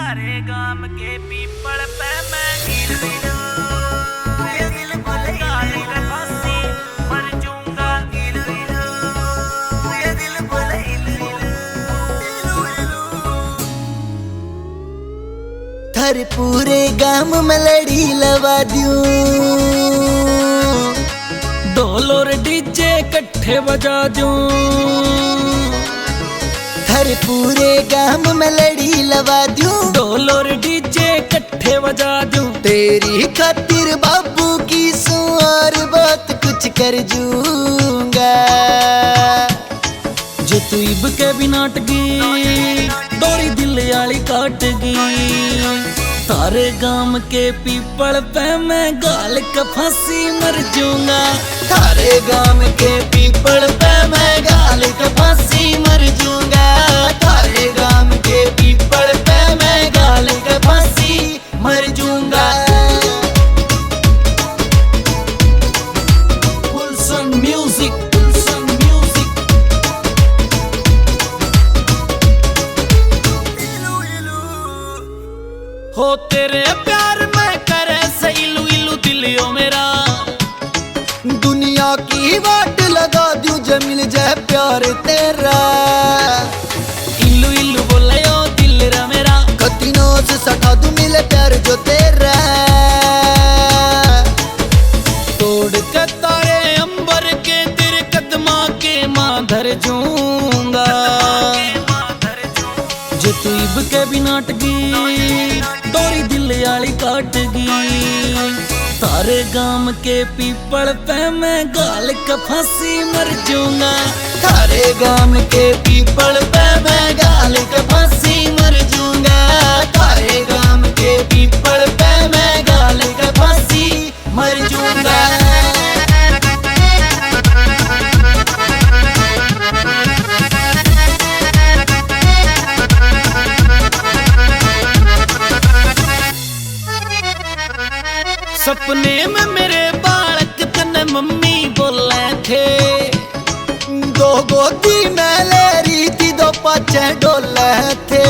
तारे गाम के पीपल पे मैं गिर गया, ये दिल बोले गाल का फांसी मर जाऊंगा, ये दिल बोले थारे पूरे गाम में लड़ी लवा दूं, ढोल और डीजे इकट्ठे बजा दूं, थारे पूरे गाम में लड़ी लवा दूं, ढोल और डीजे इकट्ठे बजा दूं। तेरी खातिर बाबू की सुआर बात कुछ कर जूंगा, जो तू इब के भी नाटगी डोरी दिल आली काटगी, तारे गाम के पीपल पे मैं गाल का फांसी मर जाऊंगा, थारे गाम के पीपल पे मैं गाल का फांसी मर जाऊंगा, थारे गाम के पीपल पे मैं गाल का फांसी मर जाऊंगा। Pulsar Music, Pulsar Music। हो तेरे प्यार में करे से इलू इलू दिलियो मेरा, दुनिया की वाट लगा दूं जे मिल जाए प्यार तेरा, इलू इलू बोले ओ दिल रा मेरा, कतिनों से सटा दूं मिले प्यार जो तेरा, तोड़ के तारे अंबर के तेरे कदमा के मां धर जाऊंगा, जो तू इब के भी नाटगी डोरी दिल आली काटगी, तारे गाम के पीपल पे मैं गाल का फांसी मर जाऊंगा, थारे गाम के पीपल पे मैं गाल का फांसी मर जाऊंगा, थारे गाम के पीपल पे मैं गाल का फांसी मर जाऊंगा। सपने में मेरे बालक तने मम्मी बोले थे, दो गोदी में ले रही थी दो पाचे डोले थे,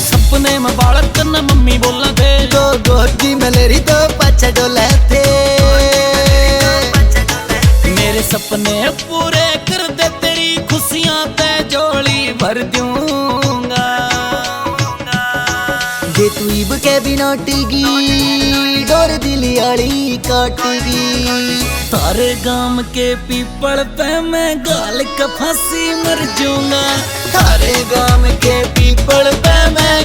सपने में बालक तने मम्मी बोले थे, दो गोदी में ले रही दो पाचे डोले थे, मेरे सपने पूरे कर दे तेरी खुशियां ते जोड़ी भर दूंगा, जे तू इब के भी नाटगी डोर दिली आली काटगी, तारे गाम के पीपल पे मैं गाल का फांसी मर जाऊंगा, थारे गाम के पीपल पे मैं